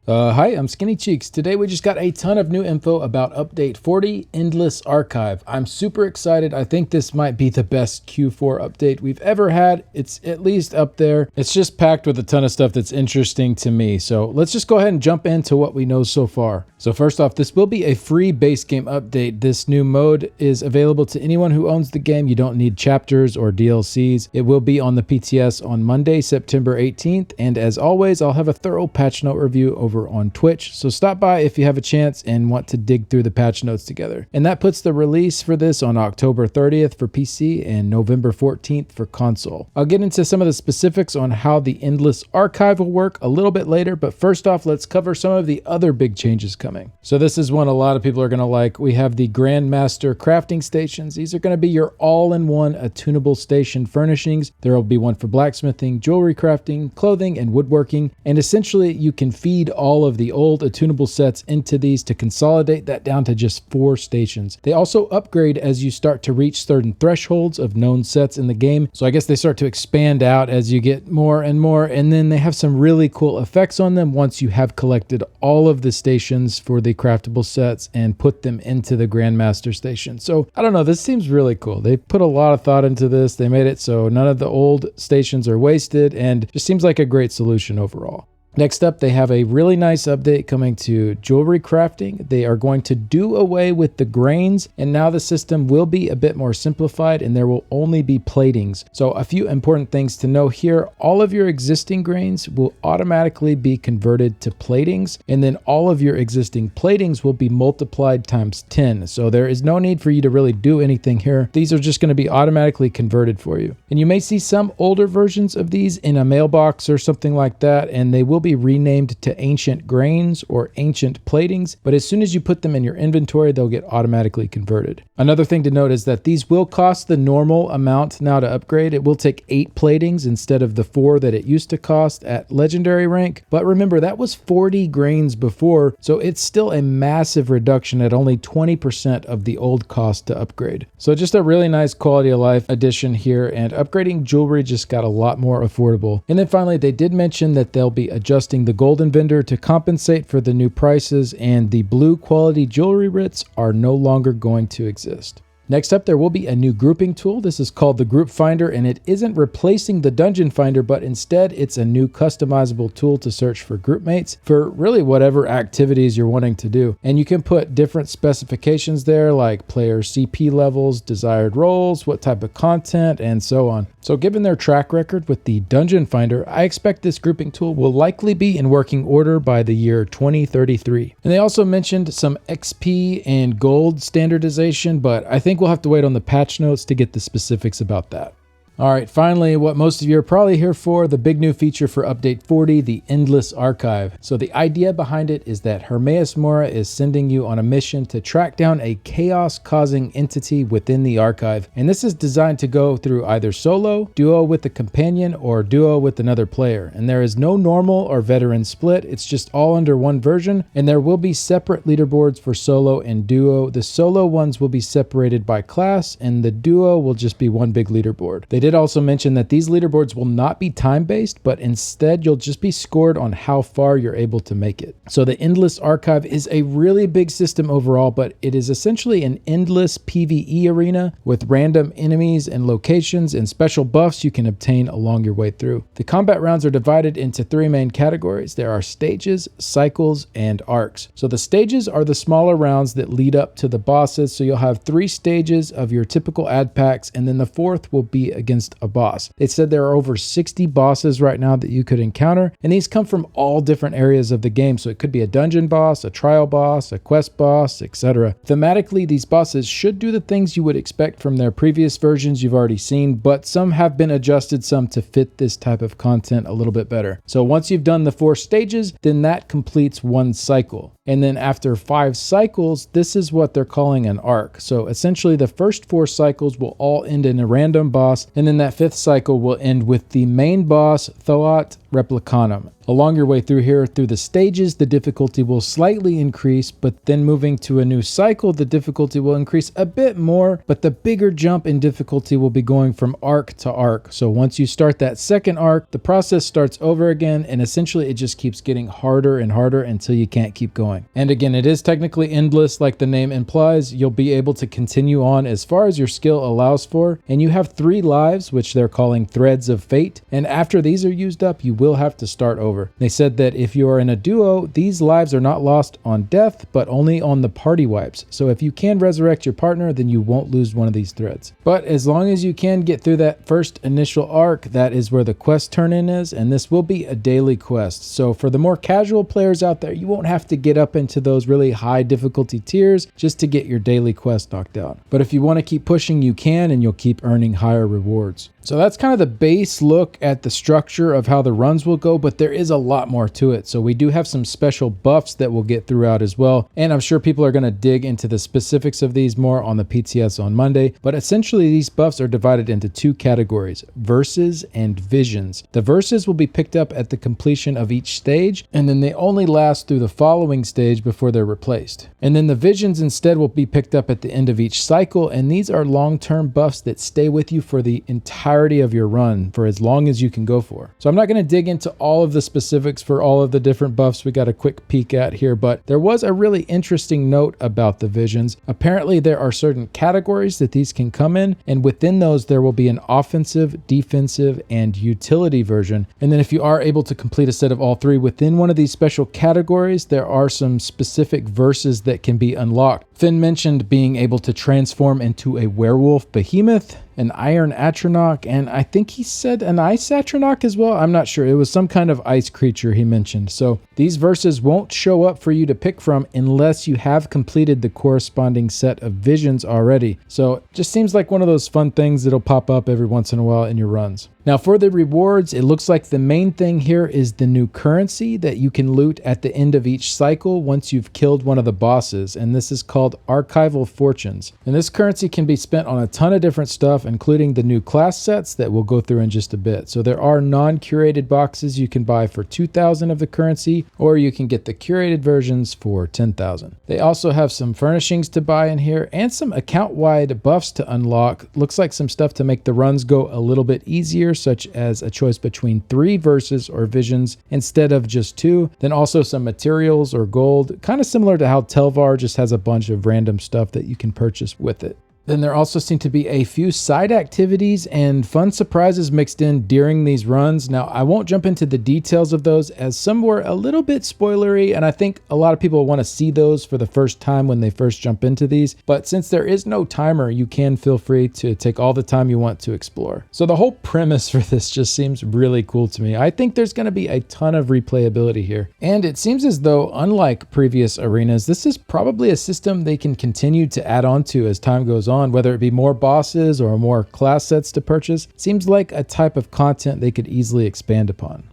Hi, I'm Skinny Cheeks. Today we just got a ton of new info about Update 40 Endless Archive. I'm super excited. I think this might be the best Q4 update we've ever had. It's at least up there. It's just packed with a ton of stuff that's interesting to me. So let's just go ahead and jump into what we know so far. So first off, this will be a free base game update. This new mode is available to anyone who owns the game. You don't need chapters or DLCs. It will be on the PTS on Monday, September 18th. And as always, I'll have a thorough patch note review over on Twitch, so stop by if you have a chance and want to dig through the patch notes together. And that puts the release for this on October 30th for PC and November 14th for console. I'll get into some of the specifics on how the Endless Archive will work a little bit later, but first off, let's cover some of the other big changes coming. So this is one a lot of people are going to like. We have the Grandmaster crafting stations. These are going to be your all-in-one attunable station furnishings. There will be one for blacksmithing, jewelry crafting, clothing, and woodworking, and essentially you can feed all of the old attunable sets into these to consolidate that down to just 4 stations. They also upgrade as you start to reach certain thresholds of known sets in the game. So I guess they start to expand out as you get more and more, and then they have some really cool effects on them once you have collected all of the stations for the craftable sets and put them into the Grandmaster station. So I don't know, this seems really cool. They put a lot of thought into this. They made it so none of the old stations are wasted, and just seems like a great solution overall. Next up, they have a really nice update coming to jewelry crafting. They are going to do away with the grains, and now the system will be a bit more simplified and there will only be platings. So a few important things to know here: all of your existing grains will automatically be converted to platings, and then all of your existing platings will be multiplied times 10. So there is no need for you to really do anything here. These are just going to be automatically converted for you. And you may see some older versions of these in a mailbox or something like that, and they will be renamed to ancient grains or ancient platings, but as soon as you put them in your inventory, they'll get automatically converted. Another thing to note is that these will cost the normal amount now to upgrade. It will take 8 platings instead of the 4 that it used to cost at legendary rank, but remember that was 40 grains before, so it's still a massive reduction at only 20% of the old cost to upgrade. So just a really nice quality of life addition here, and upgrading jewelry just got a lot more affordable. And then finally, they did mention that they'll be adjusting the golden vendor to compensate for the new prices, and the blue quality jewelry writs are no longer going to exist. Next up, there will be a new grouping tool. This is called the Group Finder, and it isn't replacing the Dungeon Finder, but instead it's a new customizable tool to search for group mates for really whatever activities you're wanting to do. And you can put different specifications there, like player CP levels, desired roles, what type of content, and so on. So given their track record with the Dungeon Finder, I expect this grouping tool will likely be in working order by the year 2033. And they also mentioned some XP and gold standardization, but I think we'll have to wait on the patch notes to get the specifics about that. All right, finally, what most of you are probably here for, the big new feature for Update 40, the Endless Archive. So the idea behind it is that Hermaeus Mora is sending you on a mission to track down a chaos-causing entity within the archive. And this is designed to go through either solo, duo with a companion, or duo with another player. And there is no normal or veteran split. It's just all under one version. And there will be separate leaderboards for solo and duo. The solo ones will be separated by class, and the duo will just be one big leaderboard. They did also mention that these leaderboards will not be time-based, but instead you'll just be scored on how far you're able to make it. So the Endless Archive is a really big system overall, but it is essentially an endless PvE arena with random enemies and locations and special buffs you can obtain along your way through. The combat rounds are divided into 3 main categories. There are stages, cycles, and arcs. So the stages are the smaller rounds that lead up to the bosses. So you'll have 3 stages of your typical ad packs, and then the 4th will be against a boss. They said there are over 60 bosses right now that you could encounter, and these come from all different areas of the game. So it could be a dungeon boss, a trial boss, a quest boss, etc. Thematically, these bosses should do the things you would expect from their previous versions you've already seen, but some have been adjusted some to fit this type of content a little bit better. So once you've done the 4 stages, then that completes 1 cycle. And then after 5 cycles, this is what they're calling an arc. So essentially the first 4 cycles will all end in a random boss, and then that 5th cycle will end with the main boss, Thoat, Replicanum. Along your way through here, through the stages, the difficulty will slightly increase, but then moving to a new cycle, the difficulty will increase a bit more, but the bigger jump in difficulty will be going from arc to arc. So once you start that second arc, the process starts over again, and essentially it just keeps getting harder and harder until you can't keep going. And again, it is technically endless, like the name implies. You'll be able to continue on as far as your skill allows for, and you have 3 lives, which they're calling threads of fate, and after these are used up, you will have to start over. They said that if you are in a duo, these lives are not lost on death, but only on the party wipes. So if you can resurrect your partner, then you won't lose one of these threads. But as long as you can get through that first initial arc, that is where the quest turn-in is, and this will be a daily quest. So for the more casual players out there, you won't have to get up into those really high difficulty tiers just to get your daily quest knocked out. But if you want to keep pushing, you can, and you'll keep earning higher rewards. So that's kind of the base look at the structure of how the runs will go, but there is a lot more to it. So we do have some special buffs that we'll get throughout as well. And I'm sure people are going to dig into the specifics of these more on the PTS on Monday. But essentially these buffs are divided into 2 categories, verses and visions. The verses will be picked up at the completion of each stage, and then they only last through the following stage before they're replaced. And then the visions instead will be picked up at the end of each cycle, and these are long-term buffs that stay with you for the entirety of your run for as long as you can go for. So I'm not going to dig into all of the specifics for all of the different buffs we got a quick peek at here, but there was a really interesting note about the visions. Apparently there are certain categories that these can come in, and within those there will be an offensive, defensive, and utility version. And then if you are able to complete a set of all 3 within one of these special categories, there are some specific verses that can be unlocked. Finn mentioned being able to transform into a werewolf behemoth, an iron atronach, and I think he said an ice atronach as well. I'm not sure. It was some kind of ice creature he mentioned. So these verses won't show up for you to pick from unless you have completed the corresponding set of visions already. So it just seems like one of those fun things that'll pop up every once in a while in your runs. Now for the rewards, it looks like the main thing here is the new currency that you can loot at the end of each cycle once you've killed one of the bosses, and this is called Archival Fortunes. And this currency can be spent on a ton of different stuff, including the new class sets that we'll go through in just a bit. So there are non-curated boxes you can buy for 2,000 of the currency, or you can get the curated versions for 10,000. They also have some furnishings to buy in here and some account-wide buffs to unlock. Looks like some stuff to make the runs go a little bit easier, such as a choice between 3 verses or visions instead of just 2. Then also some materials or gold, kind of similar to how Telvar just has a bunch of random stuff that you can purchase with it. Then there also seem to be a few side activities and fun surprises mixed in during these runs. Now, I won't jump into the details of those as some were a little bit spoilery, and I think a lot of people want to see those for the first time when they first jump into these. But since there is no timer, you can feel free to take all the time you want to explore. So the whole premise for this just seems really cool to me. I think there's going to be a ton of replayability here. And it seems as though, unlike previous arenas, this is probably a system they can continue to add on to as time goes on. Whether it be more bosses or more class sets to purchase, seems like a type of content they could easily expand upon.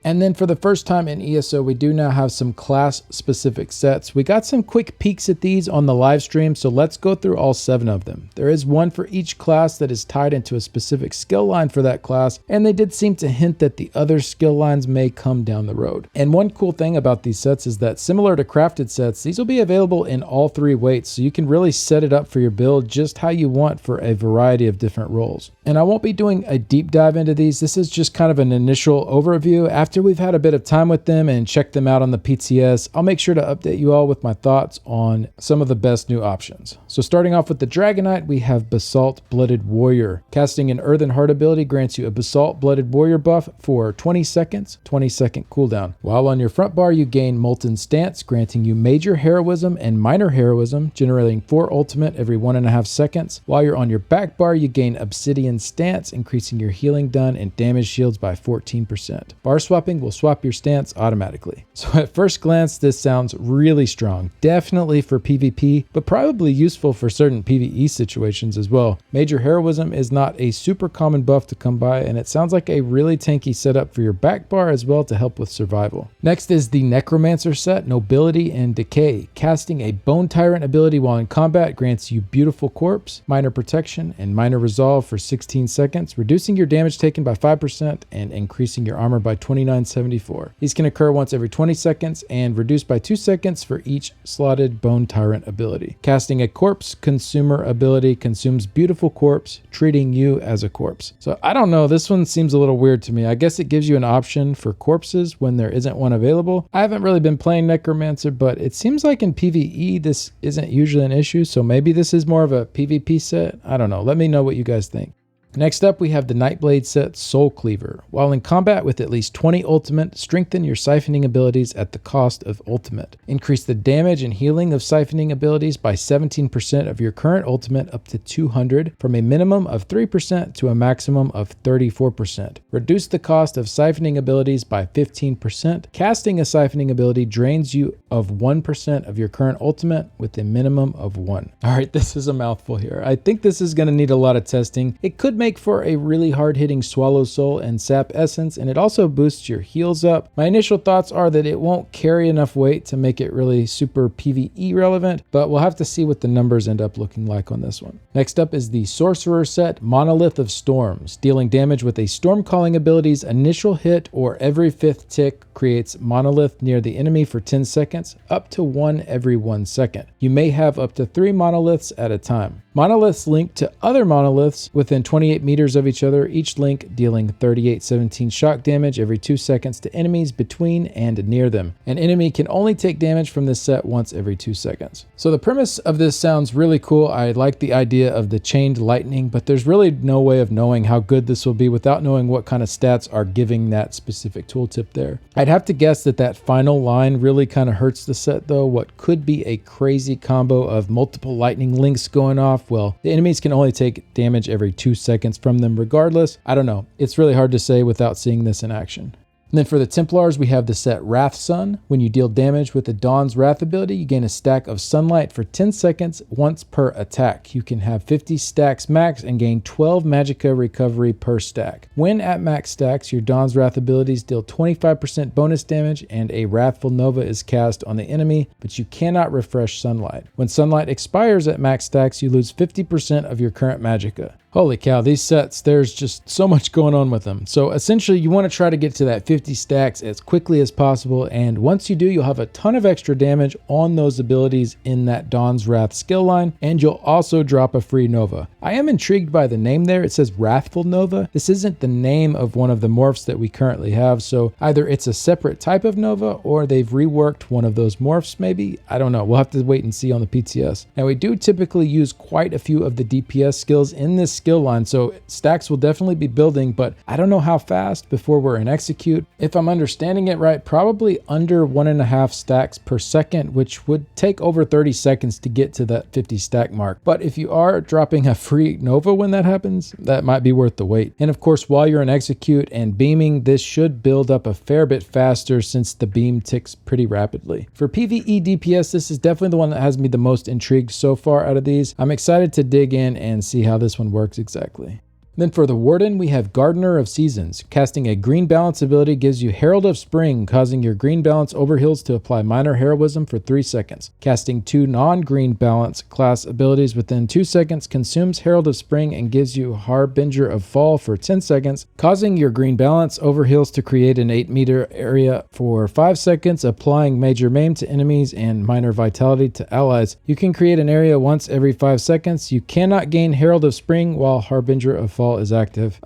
And then for the first time in ESO, we do now have some class-specific sets. We got some quick peeks at these on the live stream, so let's go through all 7 of them. There is one for each class that is tied into a specific skill line for that class, and they did seem to hint that the other skill lines may come down the road. And one cool thing about these sets is that similar to crafted sets, these will be available in all 3 weights, so you can really set it up for your build just how you want for a variety of different roles. And I won't be doing a deep dive into these. This is just kind of an initial overview. After we've had a bit of time with them and checked them out on the PTS, I'll make sure to update you all with my thoughts on some of the best new options. So starting off with the Dragonite, we have Basalt Blooded Warrior. Casting an Earthen Heart ability grants you a Basalt Blooded Warrior buff for 20 seconds, 20-second cooldown. While on your front bar, you gain Molten Stance, granting you Major Heroism and Minor Heroism, generating 4 ultimate every 1.5 seconds. While you're on your back bar, you gain Obsidian Stance, increasing your healing done and damage shields by 14%. Bar swapping will swap your stance automatically. So at first glance, this sounds really strong. Definitely for PvP, but probably useful for certain PvE situations as well. Major Heroism is not a super common buff to come by, and it sounds like a really tanky setup for your back bar as well to help with survival. Next is the Necromancer set, Nobility and Decay. Casting a Bone Tyrant ability while in combat grants you Beautiful Corpse, Minor Protection, and Minor Resolve for 16 seconds, reducing your damage taken by 5% and increasing your armor by 29%. 2974. These can occur once every 20 seconds and reduced by 2 seconds for each slotted Bone Tyrant ability. Casting a Corpse Consumer ability consumes beautiful corpse, treating you as a corpse. So I don't know, this one seems a little weird to me. I guess it gives you an option for corpses when there isn't one available. I haven't really been playing Necromancer, but it seems like in PvE this isn't usually an issue, so maybe this is more of a PvP set. I don't know. Let me know what you guys think. Next up, we have the Nightblade set Soul Cleaver. While in combat with at least 20 ultimate, strengthen your siphoning abilities at the cost of ultimate. Increase the damage and healing of siphoning abilities by 17% of your current ultimate up to 200, from a minimum of 3% to a maximum of 34%. Reduce the cost of siphoning abilities by 15%. Casting a siphoning ability drains you of 1% of your current ultimate with a minimum of 1. All right, this is a mouthful here. I think this is going to need a lot of testing. It could make for a really hard-hitting Swallow Soul and Sap Essence, and it also boosts your heals up. My initial thoughts are that it won't carry enough weight to make it really super PvE relevant, but we'll have to see what the numbers end up looking like on this one. Next up is the Sorcerer set Monolith of Storms. Dealing damage with a Storm Calling ability's initial hit or every 5th tick creates Monolith near the enemy for 10 seconds, up to 1 every 1 second. You may have up to 3 monoliths at a time. Monoliths link to other monoliths within 28 meters of each other, each link dealing 3817 shock damage every 2 seconds to enemies between and near them. An enemy can only take damage from this set once every 2 seconds. So the premise of this sounds really cool. I like the idea of the chained lightning, but there's really no way of knowing how good this will be without knowing what kind of stats are giving that specific tooltip there. I'd have to guess that that final line really kind of hurts the set though. What could be a crazy combo of multiple lightning links going off, well, the enemies can only take damage every 2 seconds from them regardless. I don't know. It's really hard to say without seeing this in action. And then for the Templars, we have the set Wrath Sun. When you deal damage with the Dawn's Wrath ability, you gain a stack of sunlight for 10 seconds once per attack. You can have 50 stacks max and gain 12 magicka recovery per stack. When at max stacks, your Dawn's Wrath abilities deal 25% bonus damage and a Wrathful Nova is cast on the enemy, but you cannot refresh sunlight. When sunlight expires at max stacks, you lose 50% of your current magicka. Holy cow, these sets, there's just so much going on with them. So essentially you want to try to get to that 50 stacks as quickly as possible, and once you do, you'll have a ton of extra damage on those abilities in that Dawn's Wrath skill line, and you'll also drop a free Nova. I am intrigued by the name there. It says Wrathful Nova. This isn't the name of one of the morphs that we currently have, so either it's a separate type of Nova or they've reworked one of those morphs maybe. I don't know. We'll have to wait and see on the PTS. Now we do typically use quite a few of the DPS skills in this skill line, so stacks will definitely be building, but I don't know how fast before we're in execute. If I'm understanding it right, probably under 1.5 stacks per second, which would take over 30 seconds to get to that 50 stack mark. But if you are dropping a free Nova when that happens, that might be worth the wait. And of course, while you're in execute and beaming, this should build up a fair bit faster since the beam ticks pretty rapidly. For PvE DPS, this is definitely the one that has me the most intrigued so far out of these. I'm excited to dig in and see how this one works exactly. Then for the Warden, we have Gardener of Seasons. Casting a Green Balance ability gives you Herald of Spring, causing your Green Balance overheals to apply minor heroism for 3 seconds. Casting 2 non-Green Balance class abilities within 2 seconds consumes Herald of Spring and gives you Harbinger of Fall for 10 seconds, causing your Green Balance overheals to create an 8 meter area for 5 seconds, applying Major Maim to enemies and Minor Vitality to allies. You can create an area once every 5 seconds. You cannot gain Herald of Spring while Harbinger of Fall is active.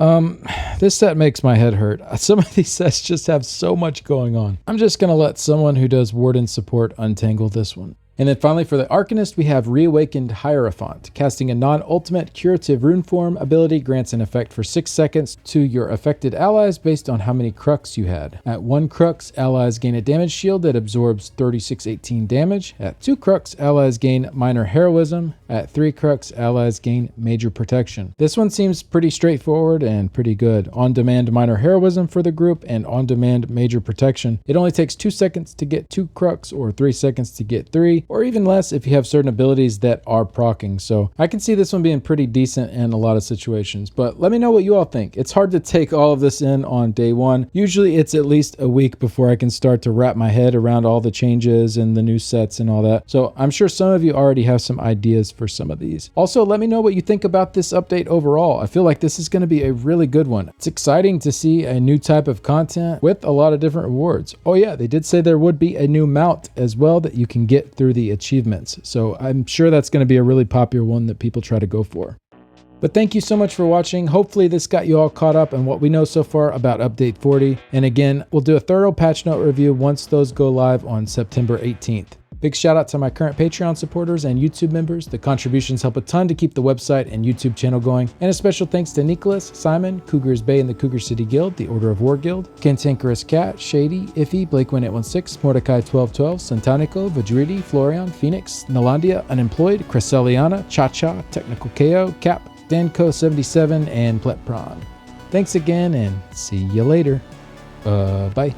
This set makes my head hurt. Some of these sets just have so much going on. I'm just gonna let someone who does Warden support untangle this one. And then finally for the Arcanist, we have Reawakened Hierophant. Casting a non-ultimate curative rune form ability grants an effect for 6 seconds to your affected allies based on how many crux you had. At 1 crux, allies gain a damage shield that absorbs 3618 damage. At 2 crux, allies gain minor heroism. At 3 crux, allies gain major protection. This one seems pretty straightforward and pretty good. On-demand minor heroism for the group and on-demand major protection. It only takes 2 seconds to get 2 crux or 3 seconds to get 3. HP, or even less if you have certain abilities that are proccing. So I can see this one being pretty decent in a lot of situations, but let me know what you all think. It's hard to take all of this in on day one. Usually it's at least a week before I can start to wrap my head around all the changes and the new sets and all that. So I'm sure some of you already have some ideas for some of these. Also, let me know what you think about this update overall. I feel like this is going to be a really good one. It's exciting to see a new type of content with a lot of different rewards. Oh yeah, they did say there would be a new mount as well that you can get through the achievements. So I'm sure that's going to be a really popular one that people try to go for. But thank you so much for watching. Hopefully this got you all caught up on what we know so far about Update 40. And again, we'll do a thorough patch note review once those go live on September 18th. Big shout out to my current Patreon supporters and YouTube members. The contributions help a ton to keep the website and YouTube channel going. And a special thanks to Nicholas, Simon, Cougars Bay and the Cougar City Guild, the Order of War Guild, Cantankerous Cat, Shady, Iffy, Blake1816, Mordecai1212, Santanico, Vajriti, Florian, Phoenix, Nalandia, Unemployed, Cresceliana, Cha-Cha, Technical KO, Cap, Danco77, and Pletpron. Thanks again and see you later. Bye.